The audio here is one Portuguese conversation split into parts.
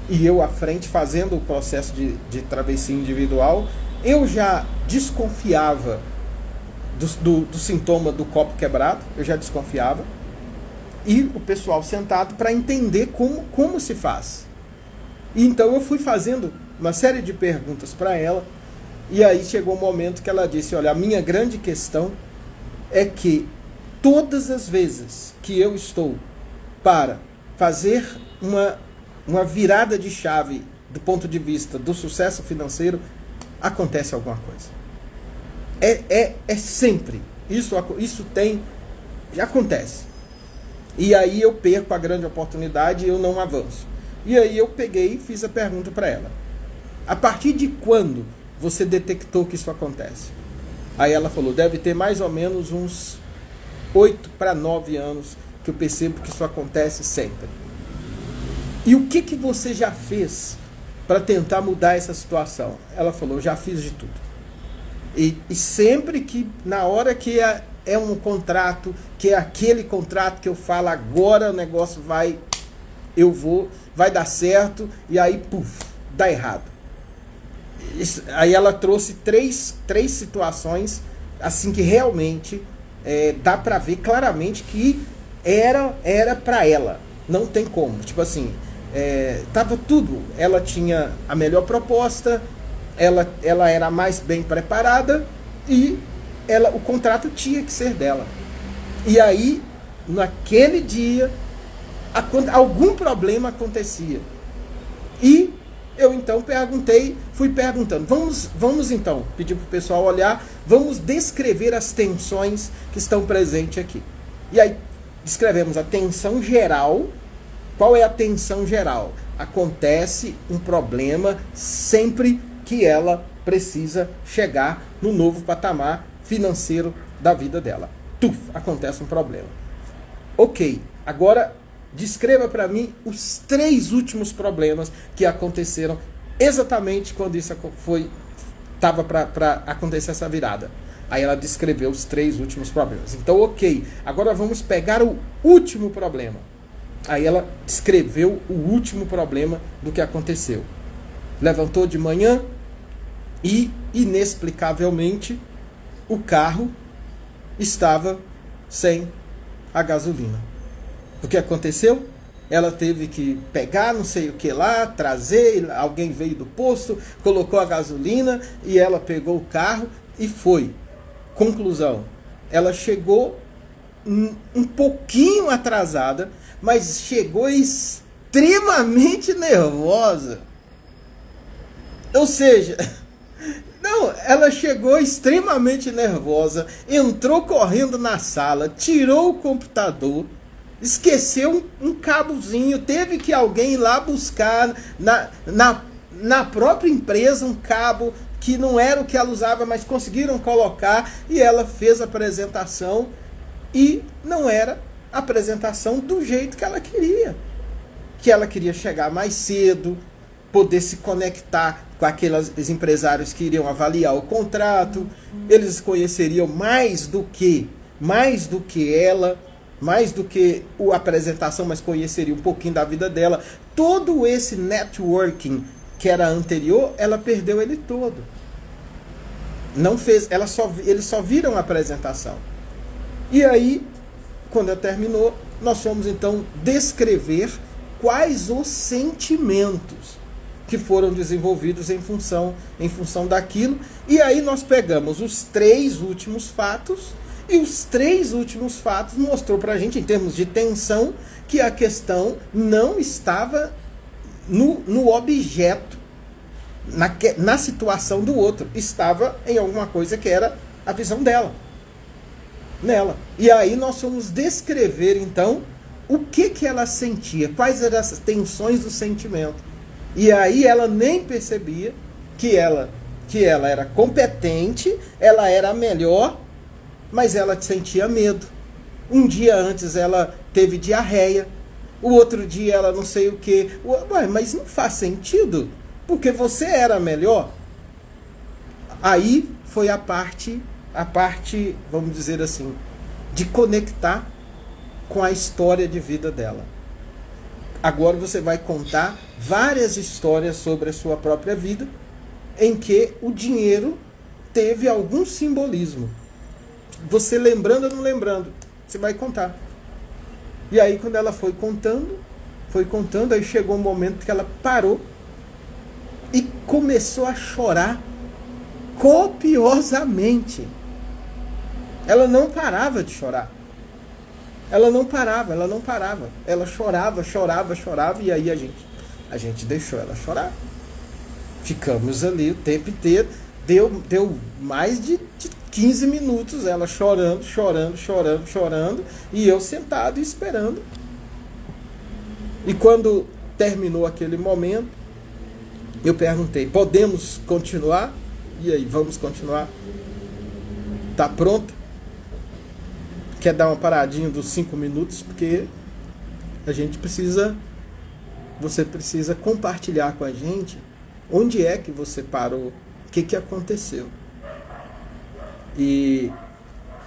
e eu à frente fazendo o processo de travessia individual, eu já desconfiava do sintoma do copo quebrado, eu já desconfiava, e o pessoal sentado para entender como se faz. E então eu fui fazendo uma série de perguntas para ela, e aí chegou um momento que ela disse, olha, a minha grande questão é que todas as vezes que eu estou para fazer uma virada de chave do ponto de vista do sucesso financeiro, acontece alguma coisa. É sempre. Isso já acontece. E aí eu perco a grande oportunidade e eu não avanço. E aí eu peguei e fiz a pergunta para ela. A partir de quando você detectou que isso acontece? Aí ela falou, deve ter mais ou menos uns 8 para 9 anos que eu percebo que isso acontece sempre. E o que você já fez para tentar mudar essa situação? Ela falou, já fiz de tudo. E sempre que, na hora que é um contrato, que é aquele contrato que eu falo, agora o negócio vai dar certo, e aí, dá errado. Aí ela trouxe três situações, assim, que realmente dá pra ver claramente que era pra ela. Não tem como. Tipo assim, tava tudo. Ela tinha a melhor proposta, ela era a mais bem preparada e o contrato tinha que ser dela. E aí, naquele dia, algum problema acontecia. E eu então fui perguntando, vamos então, pedir para o pessoal olhar, vamos descrever as tensões que estão presentes aqui. E aí, descrevemos a tensão geral. Qual é a tensão geral? Acontece um problema sempre que ela precisa chegar no novo patamar financeiro da vida dela. Acontece um problema. Ok, agora descreva para mim os 3 últimos problemas que aconteceram exatamente quando isso estava para acontecer essa virada. Aí ela descreveu os 3 últimos problemas. Então, ok, agora vamos pegar o último problema. Aí ela descreveu o último problema do que aconteceu. Levantou de manhã e, inexplicavelmente, o carro estava sem a gasolina. O que aconteceu? Ela teve que pegar não sei o que lá, trazer, alguém veio do posto, colocou a gasolina e ela pegou o carro e foi. Conclusão, ela chegou um pouquinho atrasada, mas chegou extremamente nervosa. Ou seja, ela chegou extremamente nervosa, entrou correndo na sala, tirou o computador, esqueceu um cabozinho, teve que alguém ir lá buscar na própria empresa um cabo que não era o que ela usava, mas conseguiram colocar, e ela fez a apresentação e não era a apresentação do jeito que ela queria. Que ela queria chegar mais cedo, poder se conectar com aqueles empresários que iriam avaliar o contrato, eles conheceriam mais do que ela, mais do que a apresentação, mas conheceria um pouquinho da vida dela. Todo esse networking que era anterior, ela perdeu ele todo. Não fez, eles só viram a apresentação. E aí, quando ela terminou, nós fomos então descrever quais os sentimentos que foram desenvolvidos em função daquilo. E aí nós pegamos os 3 últimos fatos, e os 3 últimos fatos mostrou pra gente, em termos de tensão, que a questão não estava no objeto, na situação do outro, estava em alguma coisa que era a visão dela, nela. E aí nós fomos descrever então o que ela sentia, quais eram as tensões do sentimento. E aí ela nem percebia que ela era competente, ela era a melhor, mas ela sentia medo. Um dia antes ela teve diarreia, o outro dia ela não sei o que. Ué, mas não faz sentido, porque você era a melhor. Aí foi a parte, vamos dizer assim, de conectar com a história de vida dela. Agora você vai contar várias histórias sobre a sua própria vida, em que o dinheiro teve algum simbolismo. Você lembrando ou não lembrando, você vai contar. E aí quando ela foi contando, aí chegou um momento que ela parou e começou a chorar copiosamente. Ela não parava de chorar. Ela não parava. Ela chorava, e aí a gente deixou ela chorar. Ficamos ali o tempo inteiro. Deu mais de 15 minutos ela chorando, e eu sentado esperando. E quando terminou aquele momento, eu perguntei: podemos continuar? E aí, vamos continuar? Tá pronta? Quer dar uma paradinha dos 5 minutos? Porque você precisa compartilhar com a gente onde é que você parou, o que aconteceu. E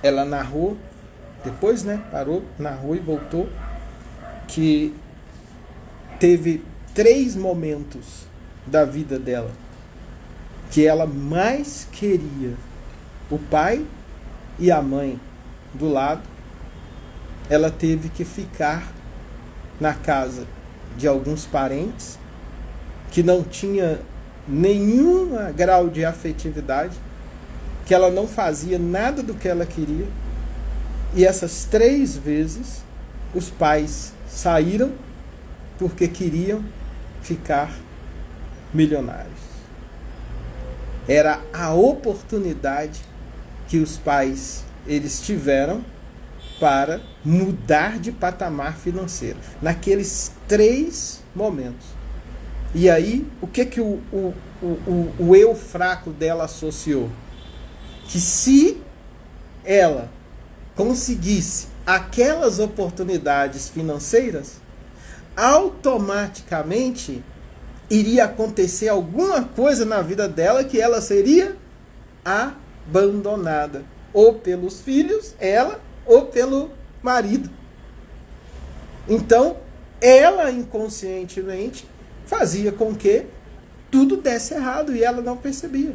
ela narrou, depois, parou, narrou e voltou, que teve 3 momentos da vida dela que ela mais queria o pai e a mãe do lado. Ela teve que ficar na casa de alguns parentes que não tinha nenhum grau de afetividade, que ela não fazia nada do que ela queria. E essas 3 vezes os pais saíram porque queriam ficar milionários. Era a oportunidade que os pais eles tiveram para mudar de patamar financeiro, naqueles 3 momentos. E aí, o que o eu fraco dela associou? Que se ela conseguisse aquelas oportunidades financeiras, automaticamente iria acontecer alguma coisa na vida dela, que ela seria abandonada, ou pelos filhos, ela, ou pelo marido. Então, ela inconscientemente fazia com que tudo desse errado e ela não percebia.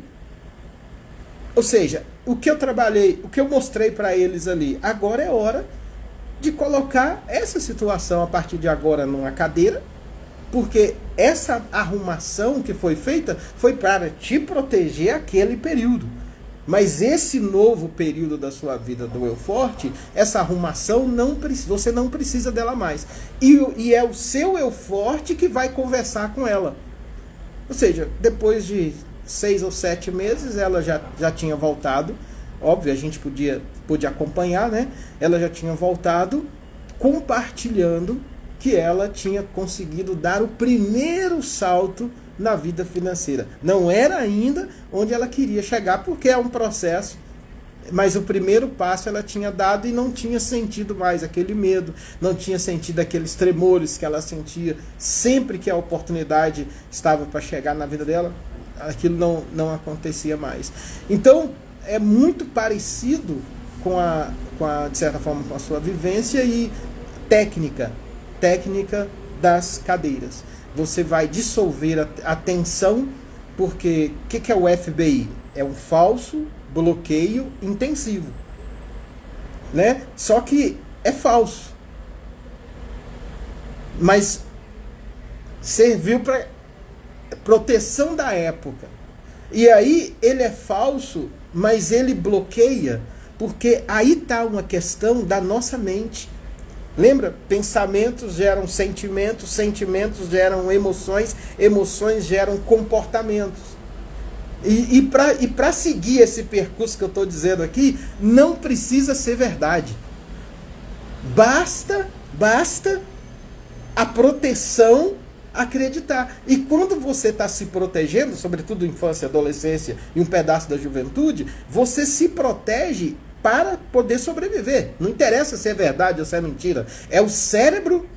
Ou seja, o que eu mostrei para eles ali, agora é hora de colocar essa situação a partir de agora numa cadeira, porque essa arrumação que foi feita foi para te proteger aquele período. Mas esse novo período da sua vida do eu forte, essa arrumação, você não precisa dela mais. E é o seu eu forte que vai conversar com ela. Ou seja, depois de 6 ou 7 meses, ela já tinha voltado. Óbvio, a gente pôde acompanhar, né? Ela já tinha voltado compartilhando que ela tinha conseguido dar o primeiro salto na vida financeira. Não era ainda onde ela queria chegar, porque é um processo, mas o primeiro passo ela tinha dado e não tinha sentido mais aquele medo, não tinha sentido aqueles tremores que ela sentia sempre que a oportunidade estava para chegar na vida dela. Aquilo não acontecia mais. Então, é muito parecido de certa forma, com a sua vivência e técnica das cadeiras. Você vai dissolver a tensão, porque o que é o FBI? É um falso bloqueio intensivo, né? Só que é falso, mas serviu para proteção da época. E aí ele é falso, mas ele bloqueia, porque aí está uma questão da nossa mente. Lembra? Pensamentos geram sentimentos, sentimentos geram emoções, emoções geram comportamentos. E para seguir esse percurso que eu estou dizendo aqui, não precisa ser verdade. Basta a proteção acreditar. E quando você está se protegendo, sobretudo infância, adolescência e um pedaço da juventude, você se protege para poder sobreviver. Não interessa se é verdade ou se é mentira. É o cérebro,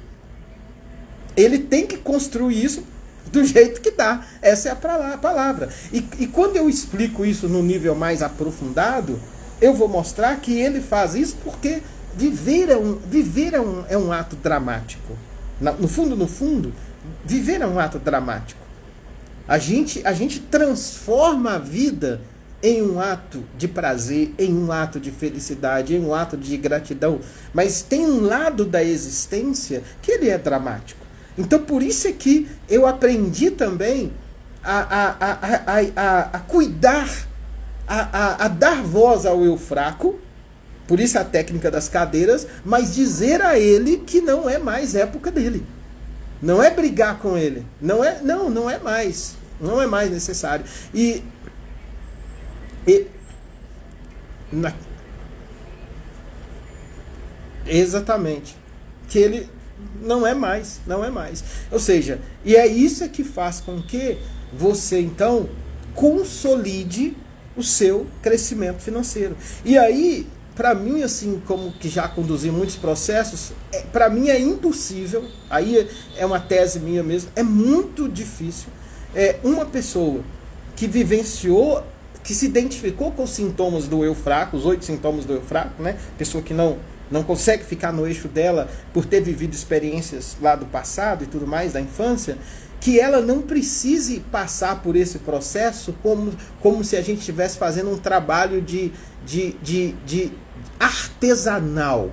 ele tem que construir isso do jeito que dá. Essa é a palavra. E quando eu explico isso no nível mais aprofundado, eu vou mostrar que ele faz isso porque viver é um ato dramático. No fundo, no fundo, viver é um ato dramático. A gente transforma a vida em um ato de prazer, em um ato de felicidade, em um ato de gratidão. Mas tem um lado da existência que ele é dramático. Então, por isso é que eu aprendi também a cuidar, a dar voz ao eu fraco. Por isso a técnica das cadeiras, mas dizer a ele que não é mais época dele. Não é brigar com ele. Não é mais. Não é mais necessário. Exatamente. Que ele não é mais. Ou seja, e é isso que faz com que você, então, consolide o seu crescimento financeiro. E aí, para mim, assim, como que já conduzi muitos processos, para mim é impossível, aí é uma tese minha mesmo, é muito difícil uma pessoa que vivenciou, que se identificou com os sintomas do eu fraco, os 8 sintomas do eu fraco, né? Pessoa que não consegue ficar no eixo dela por ter vivido experiências lá do passado e tudo mais, da infância, que ela não precise passar por esse processo como se a gente estivesse fazendo um trabalho de artesanal.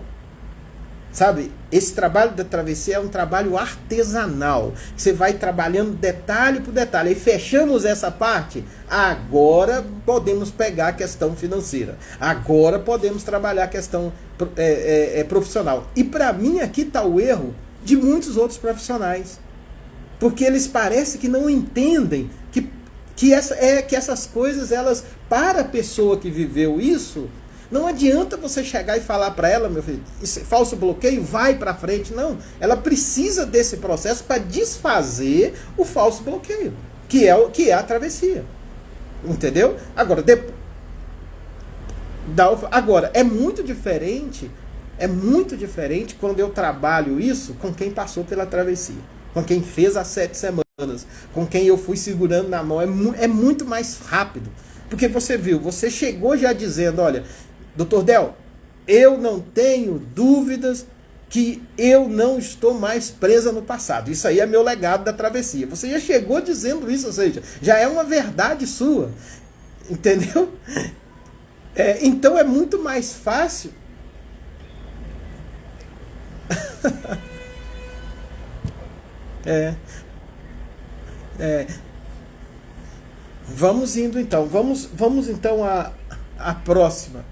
Sabe? Esse trabalho da travessia é um trabalho artesanal. Você vai trabalhando detalhe por detalhe. Aí fechamos essa parte. Agora podemos pegar a questão financeira. Agora podemos trabalhar a questão profissional. E para mim aqui está o erro de muitos outros profissionais. Porque eles parecem que não entendem que essas coisas, elas, para a pessoa que viveu isso, não adianta você chegar e falar para ela, meu filho, falso bloqueio, vai para frente. Não, ela precisa desse processo para desfazer o falso bloqueio, que é a travessia. Entendeu? Agora, é muito diferente quando eu trabalho isso com quem passou pela travessia, com quem fez as 7 semanas, com quem eu fui segurando na mão. É muito mais rápido. Porque você chegou já dizendo, olha, Dr. Del, eu não tenho dúvidas que eu não estou mais presa no passado. Isso aí é meu legado da travessia. Você já chegou dizendo isso, ou seja, já é uma verdade sua. Entendeu? Então é muito mais fácil. Vamos indo então. Vamos então à próxima.